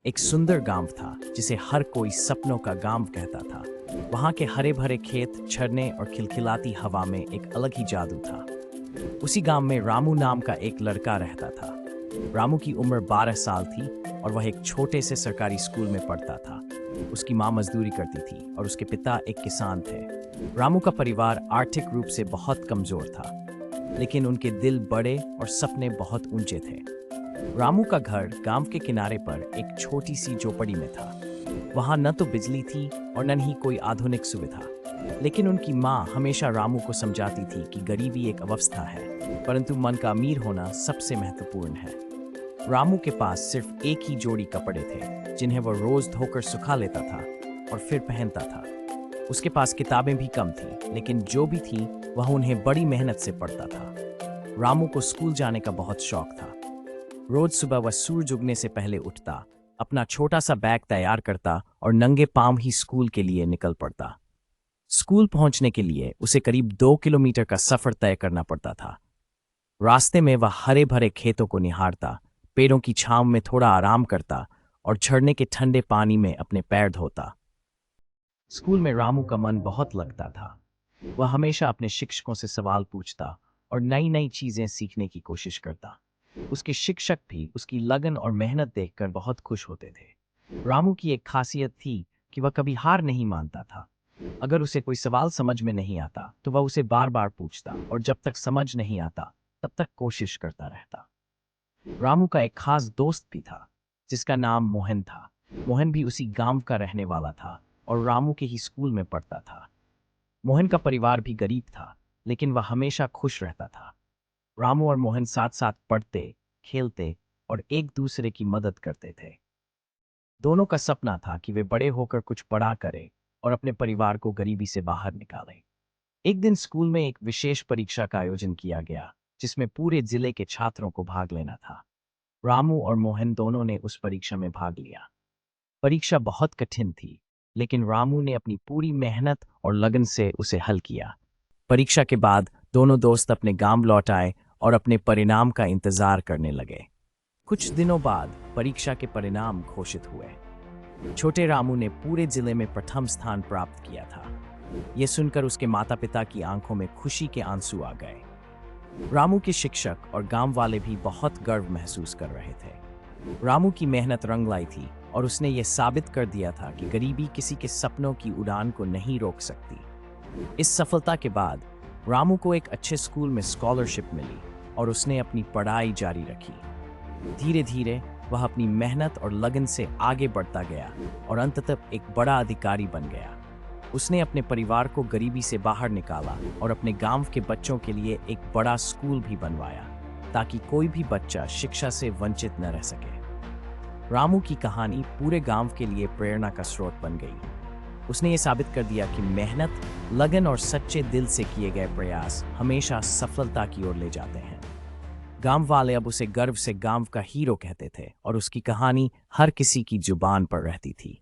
एक सुंदर गांव था जिसे हर कोई सपनों का गांव कहता था। वहां के हरे भरे खेत, झरने और खिलखिलाती हवा में एक अलग ही जादू था। उसी गांव में रामू नाम का एक लड़का रहता था। रामू की उम्र 12 साल थी और वह एक छोटे से सरकारी स्कूल में पढ़ता था। उसकी माँ मजदूरी करती थी और उसके पिता एक किसान थे। रामू का परिवार आर्थिक रूप से बहुत कमजोर था, लेकिन उनके दिल बड़े और सपने बहुत ऊंचे थे। रामू का घर गांव के किनारे पर एक छोटी सी झोपड़ी में था। वहां न तो बिजली थी और न ही कोई आधुनिक सुविधा, लेकिन उनकी माँ हमेशा रामू को समझाती थी कि गरीबी एक अवस्था है, परंतु मन का अमीर होना सबसे महत्वपूर्ण है। रामू के पास सिर्फ एक ही जोड़ी कपड़े थे, जिन्हें वह रोज धोकर सुखा लेता था और फिर पहनता था। उसके पास किताबें भी कम थी, लेकिन जो भी थी वह उन्हें बड़ी मेहनत से पढ़ता था। रामू को स्कूल जाने का बहुत शौक था। रोज सुबह वह सूरज उगने से पहले उठता, अपना छोटा सा बैग तैयार करता और नंगे पांव ही स्कूल के लिए निकल पड़ता। स्कूल पहुंचने के लिए उसे करीब 2 किलोमीटर का सफर तय करना पड़ता था। रास्ते में वह हरे भरे खेतों को निहारता, पेड़ों की छांव में थोड़ा आराम करता और झरने के ठंडे पानी में अपने पैर धोता। स्कूल में रामू का मन बहुत लगता था। वह हमेशा अपने शिक्षकों से सवाल पूछता और नई नई चीजें सीखने की कोशिश करता। उसके शिक्षक भी उसकी लगन और मेहनत देखकर बहुत खुश होते थे। रामू की एक खासियत थी कि वह कभी हार नहीं मानता था। अगर उसे कोई सवाल समझ में नहीं आता तो वह उसे बार बार पूछता और जब तक समझ नहीं आता तब तक कोशिश करता रहता। रामू का एक खास दोस्त भी था, जिसका नाम मोहन था। मोहन भी उसी गांव का रहने वाला था और रामू के ही स्कूल में पढ़ता था। मोहन का परिवार भी गरीब था, लेकिन वह हमेशा खुश रहता था। रामू और मोहन साथ साथ पढ़ते, खेलते और एक दूसरे की मदद करते थे। दोनों का सपना था कि वे बड़े होकर कुछ बड़ा करें और अपने परिवार को गरीबी से बाहर निकालें। एक दिन स्कूल में एक विशेष परीक्षा का आयोजन किया गया, जिसमें पूरे जिले के छात्रों को भाग लेना था। रामू और मोहन दोनों ने उस परीक्षा में भाग लिया। परीक्षा बहुत कठिन थी, लेकिन रामू ने अपनी पूरी मेहनत और लगन से उसे हल किया। परीक्षा के बाद दोनों दोस्त अपने गांव लौट आए और अपने परिणाम का इंतजार करने लगे। कुछ दिनों बाद परीक्षा के परिणाम घोषित हुए। छोटे रामू ने पूरे जिले में प्रथम स्थान प्राप्त किया था। यह सुनकर उसके माता पिता की आंखों में खुशी के आंसू आ गए। रामू के शिक्षक और गांव वाले भी बहुत गर्व महसूस कर रहे थे। रामू की मेहनत रंग लाई थी और उसने ये साबित कर दिया था कि गरीबी किसी के सपनों की उड़ान को नहीं रोक सकती। इस सफलता के बाद रामू को एक अच्छे स्कूल में स्कॉलरशिप मिली और उसने अपनी पढ़ाई जारी रखी। धीरे धीरे वह अपनी मेहनत और लगन से आगे बढ़ता गया और अंततः एक बड़ा अधिकारी बन गया। उसने अपने परिवार को गरीबी से बाहर निकाला और अपने गांव के बच्चों के लिए एक बड़ा स्कूल भी बनवाया, ताकि कोई भी बच्चा शिक्षा से वंचित न रह सके। रामू की कहानी पूरे गांव के लिए प्रेरणा का स्रोत बन गई। उसने ये साबित कर दिया कि मेहनत, लगन और सच्चे दिल से किए गए प्रयास हमेशा सफलता की ओर ले जाते हैं। गांव वाले अब उसे गर्व से गांव का हीरो कहते थे और उसकी कहानी हर किसी की जुबान पर रहती थी।